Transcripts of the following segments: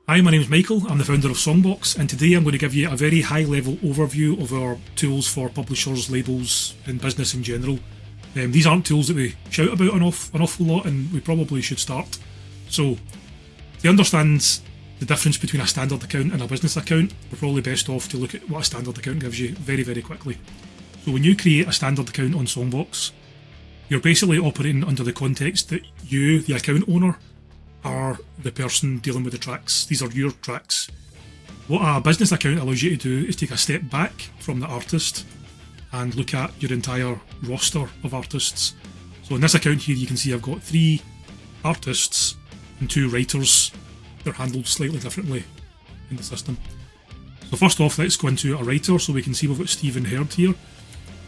Hi, my name is Michael, I'm the founder of Songbox, and today I'm going to give you a very high level overview of our tools for publishers, labels and business in general. These aren't tools that we shout about an awful lot, and we probably should start. So, to understand the difference between a standard account and a business account, we're probably best off to look at what a standard account gives you very, very quickly. So when you create a standard account on Songbox, you're basically operating under the context that you, the account owner, are the person dealing with the tracks. These are your tracks. What a business account allows you to do is take a step back from the artist and look at your entire roster of artists. So in this account here, you can see I've got 3 artists and 2 writers. They're handled slightly differently in the system. So first off, let's go into a writer so we can see we've got Stephen Herd here.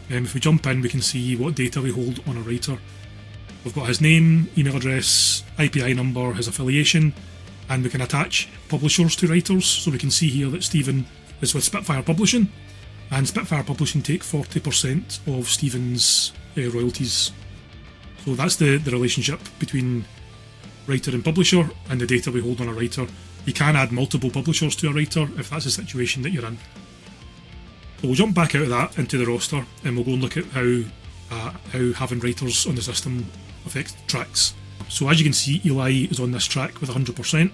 If we jump in, we can see what data we hold on a writer. We've got his name, email address, IPI number, his affiliation, and we can attach publishers to writers. So we can see here that Stephen is with Spitfire Publishing, and Spitfire Publishing take 40% of Stephen's royalties. So that's the relationship between writer and publisher and the data we hold on a writer. You can add multiple publishers to a writer if that's the situation that you're in. So we'll jump back out of that into the roster and we'll go and look at how having writers on the system affects tracks. So as you can see, Eli is on this track with 100%.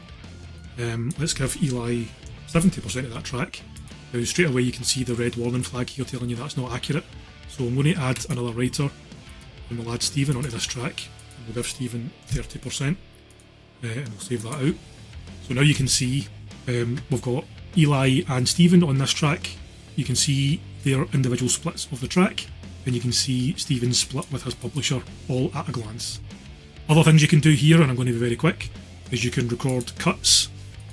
Let's give Eli 70% of that track. Now straight away you can see the red warning flag here telling you that's not accurate. So I'm going to add another writer and we'll add Stephen onto this track. And we'll give Stephen 30% and we'll save that out. So now you can see we've got Eli and Stephen on this track. You can see their individual splits of the track, and you can see Stephen's split with his publisher all at a glance. Other things you can do here, and I'm going to be very quick, is you can record cuts.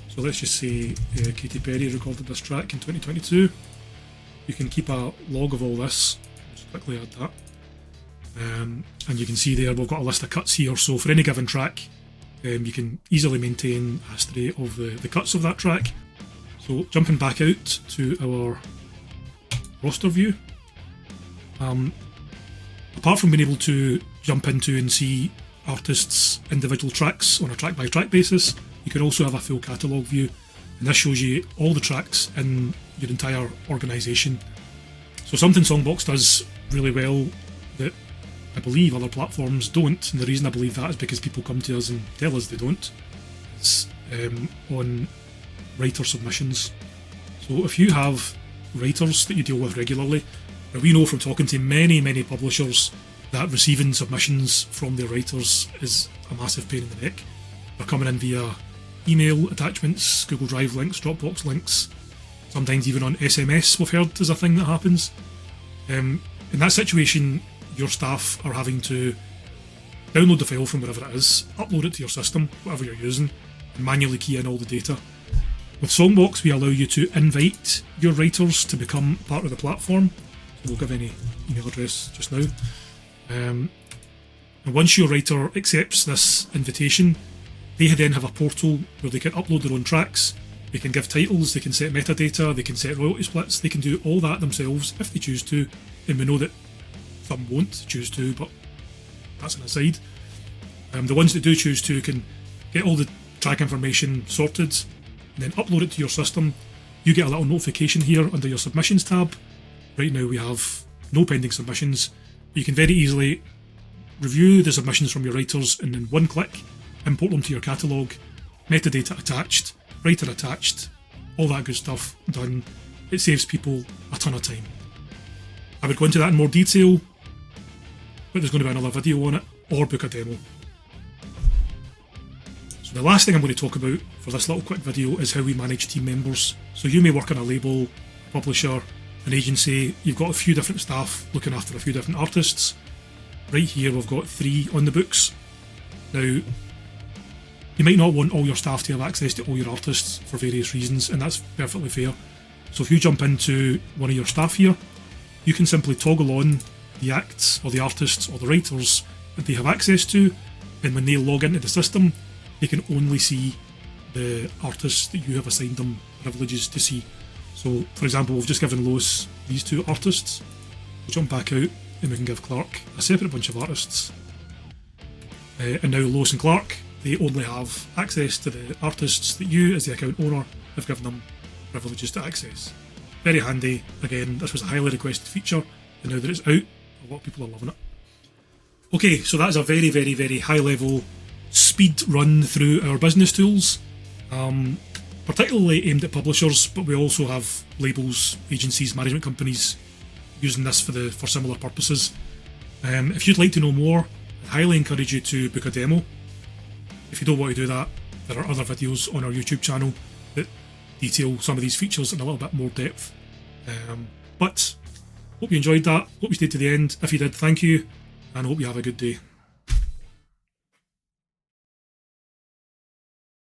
So let's just say Katy Perry recorded this track in 2022. You can keep a log of all this. Just quickly add that. And you can see there we've got a list of cuts here, so for any given track you can easily maintain a history of the cuts of that track. So jumping back out to our roster view, apart from being able to jump into and see artists' individual tracks on a track by track basis, you can also have a full catalogue view, and this shows you all the tracks in your entire organisation. So something Songbox does really well that I believe other platforms don't, and the reason I believe that is because people come to us and tell us they don't. It's on writer submissions. So if you have writers that you deal with regularly, now we know from talking to many publishers that receiving submissions from their writers is a massive pain in the neck. They're coming in via email attachments, Google Drive links, Dropbox links, sometimes even on SMS we've heard is a thing that happens. In that situation, your staff are having to download the file from wherever it is, upload it to your system, whatever you're using, and manually key in all the data. With Songbox, we allow you to invite your writers to become part of the platform. So we'll give any email address just now. And once your writer accepts this invitation, they then have a portal where they can upload their own tracks, they can give titles, they can set metadata, they can set royalty splits, they can do all that themselves if they choose to, and we know that some won't choose to, but that's an aside. The ones that do choose to can get all the track information sorted, and then upload it to your system. You get a little notification here under your submissions tab. Right now we have no pending submissions. You can very easily review the submissions from your writers and in one click import them to your catalogue, metadata attached, writer attached, all that good stuff done. It saves people a ton of time. I would go into that in more detail, but there's going to be another video on it, or book a demo. So the last thing I'm going to talk about for this little quick video is how we manage team members. So you may work on a label, a publisher, an agency, you've got a few different staff looking after a few different artists. Right here we've got 3 on the books. Now, you might not want all your staff to have access to all your artists for various reasons, and that's perfectly fair. So if you jump into one of your staff here, you can simply toggle on the acts or the artists or the writers that they have access to, and when they log into the system, they can only see the artists that you have assigned them privileges to see. So, for example, we've just given Lois these 2 artists. We'll jump back out and we can give Clark a separate bunch of artists. And now Lois and Clark they only have access to the artists that you, as the account owner, have given them privileges to access. Very handy. Again, this was a highly requested feature, and now that it's out, a lot of people are loving it. Okay, so that's a very, very, very high level speed run through our business tools, particularly aimed at publishers, but we also have labels, agencies, management companies using this for similar purposes. If you'd like to know more, I'd highly encourage you to book a demo. If you don't want to do that, there are other videos on our YouTube channel that detail some of these features in a little bit more depth. But hope you enjoyed that, hope you stayed to the end. If you did, thank you, and hope you have a good day.